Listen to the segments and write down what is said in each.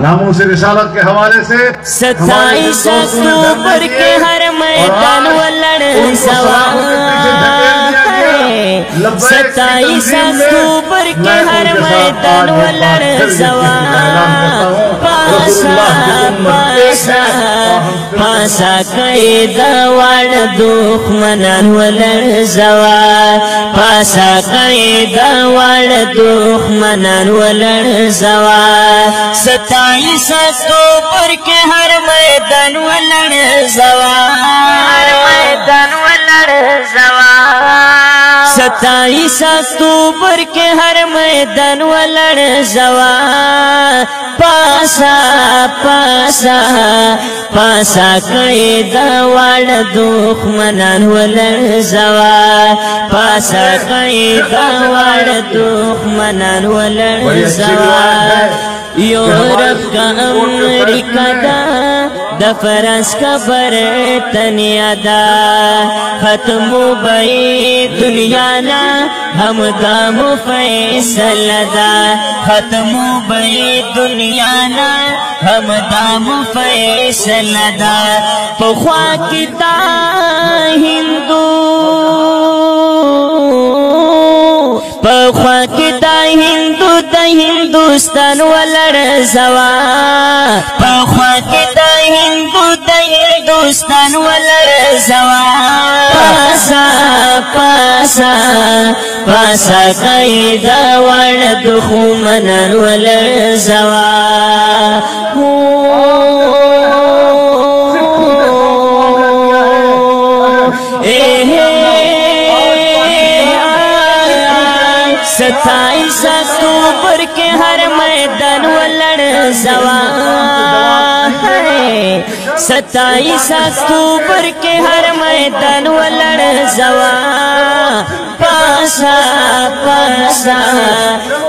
नामूस रिसालत के हवाले से 27 अक्टूबर के हर मैदान वलड़ सवार 27 अक्टूबर के हर मैदान वलड़ सवार पासा कैदा वाड़ दुश्मनन वलड़ सवार पासा कैदा वाड़ दुश्मनन वलड़ सवार 27 अक्टूबर के हर मैदान वलड़ सवार मैदान वलड़ सवार 27 अक्टूबर के हर मैदान वलड़ सवार पासा पासा पासा कैदा वाड़ दुश्मनन वलड़ सवार पासा कैदा वाड़ दुश्मनन वलड़ सवार यूरोप का अमेरिका दा फ्रांस का बरतनिया खत्म भई दुनिया ना हम दाम फैसला दा खत्म भई दुनिया ना हम दाम फैसला दा पख्वा किता हिंदू पख्वा किता हिंदू द हिंदुस्तान वलड़ सवार पख्वा किता हिंदू द हिंदुस्तान वलड़ सवार पासा पासा पासा कैदा वाड़ दुश्मनन वलड़ सवार 27 अक्टूबर के हर मैदान वलड़ सवार 27 अक्टूबर के हर मैदान वलड़ सवार पासा पासा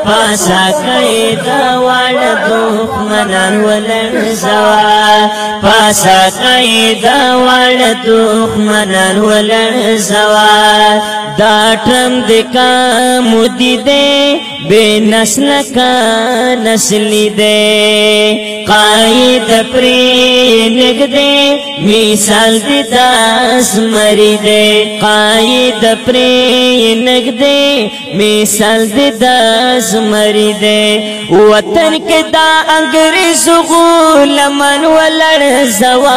पासा कैदा वाड़ दुश्मनन वलड़ सवार पासा कैदा वाड़ दुश्मनन वलड़ सवार दाटम दिका मुदी दे बेनस्ल का नस्ली दे कायद प्रेनग दे मिसाल दे दास मरी दे कायद प्रेनग दे मिसाल दे दास मरी दे वतन के दा अंग्रेज गुलामन वलड़ सवार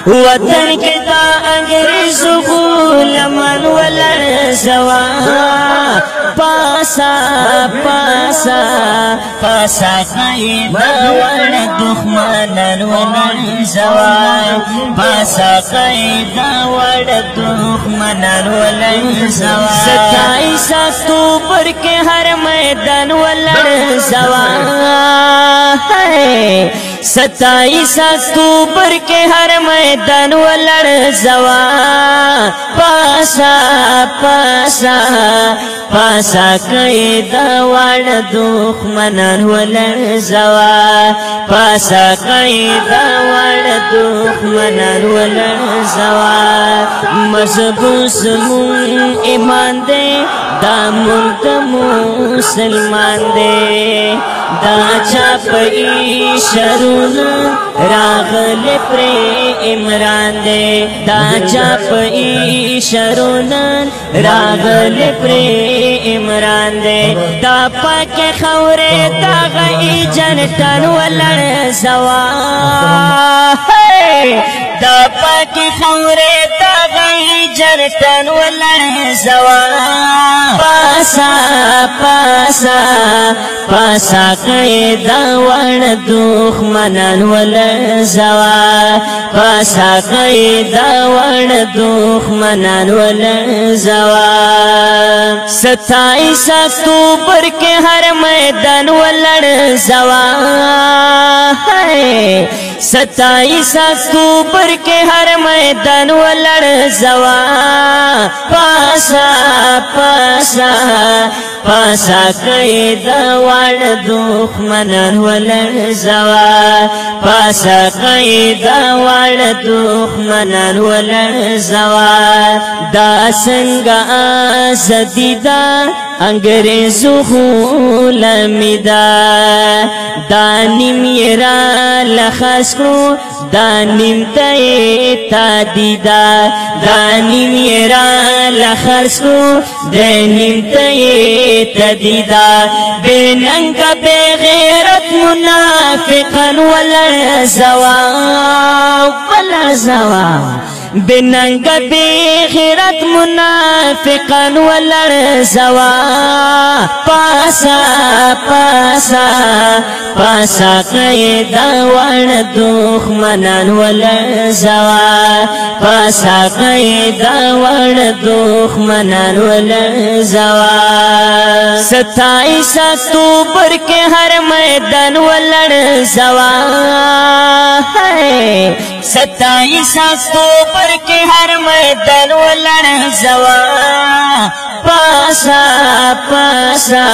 वतन के दा अंग्रेज गुलामन वलड़ सवार पासा पासा पासा कैदा वाड़ दुश्मनन वलड़ सवार पासा कैदा वाड़ दुश्मनन वलड़ सवार 27 अक्टूबर के हर मैदान वलड़ सवार 27 अक्टूबर के हर मैदान वलड़ सवार पासा पासा पासा कैदा वाड़ दुश्मनन वलड़ सवार पासा कैदा वाड़ दुश्मनन वलड़ सवार मजबूस मुन ईमान दे दामुल द मुसलमान दे दा चापई शरून रागल प्रे इमरान दे दा चापई शरून रागल प्रे इमरान दे दा पाके खौरे दा गई जनतन वलड़ सवार दा पाके खौरे दा गई जनतन वलड़ सवार पासा पासा पासा कैदा वाड़ दुश्मनन वलड़ सवार पासा कैदा वाड़ दुश्मनन वलड़ सवार 27 अक्टूबर के हर मैदान वलड़ सवार 27 अक्टूबर के हर मैदान वलड़ सवार पासा पासा पासा कैदा वाड़ दुश्मनन वलड़ सवार पासा कैदा वाड़ दुश्मनन वलड़ सवार दासंगा सदीदा انګریزو غلامی دا دانیم یرا لخص کړو دانیم ته تادیدا دانیم یرا لخص کړو دانیم ته تادیدا بننګ به غیرت منافقا ولا زوا بننګ به غیرت منافقا ولړ زوا پاسا پاسا پاسا قیدا وړ دښمنان ولړ زوا پاسا قیدا وړ دښمنان ولړ زوا 27 اکتوبر کې هر میدان ولړ زوا 27 اکتوبر کے ہر میدان ولڑ زوا پاسا پاسا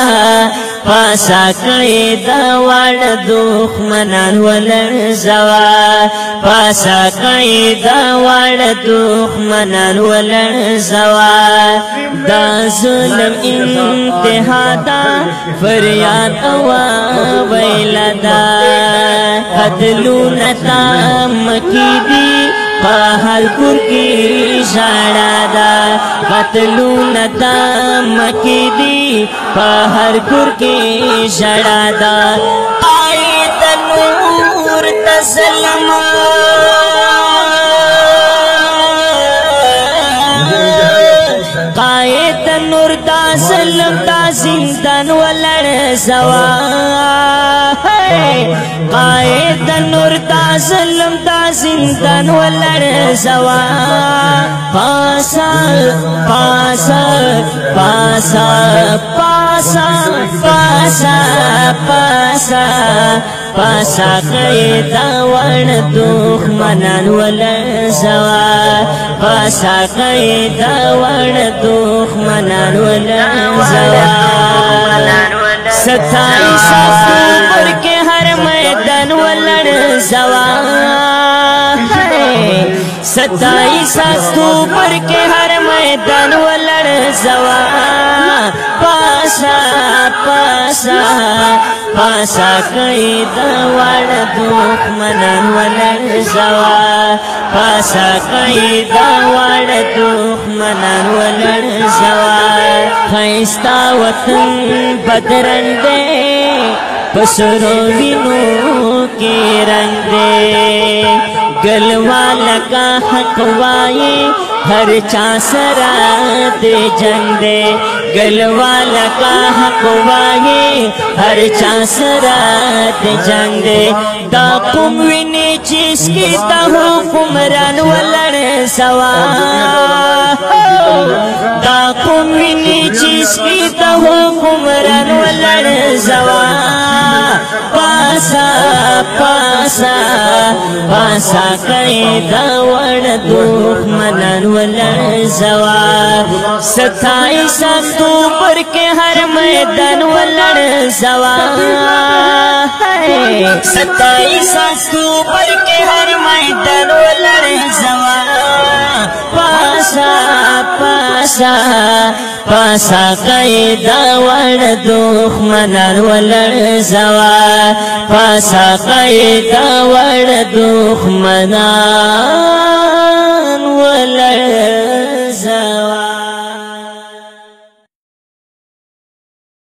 پاسا قیدا وړ دښمنان ولړ زوا پاسا قیدا وړ دښمنان ولړ زوا دا ظلم انتہا دا فریاد ویلدا قتلون تام کی دی پہر کور کی ژړا دا قتلون تام کی دی پہر کور کی ژړا دا آیت نور تسلم قائد نور دا ظلم دا زندان ولړ زوا قائد نور دا ظلم دا زندان ولړ زوا پاسا پاسا پاسا پاسا پاسا پاسا پاسا قیدا وړ دښمنان ولړ زوا پاسا قیدا وړ دښمنان ولړ زوا 27 اکتوبر کے ہر میدان ولړ زوا 27 اکتوبر کے ہر میدان ولړ زوا پاسا پاسا پاسا قیدا وړ دښمنان ولړ زوا پاسا قیدا وړ دښمنان ولړ زوا خیستا وطن بدرنګ دے پسرو وینو کی رنگ دے گلوالا کا حق وائے ہر چا سرا دے جنگ دے گلوالا کا حق وائے ہر چا سرا دے جنگ دے دا قوم ویني چیز کی دا حکمران ولړ زوا دا قوم ویني چیز کی دا حکمران ولړ زوا پاسا پاسا پاسا قیدا وړ دښمنان ولړ زوا 27 اکتوبر کے ہر میدان ولړ زوا 27 اکتوبر کے ہر میدان ولړ زوا پاسا پاسا پاسا قیدا وړ دښمنان ولړ زوا پاسا قیدا وړ دښمنان ولړ زوا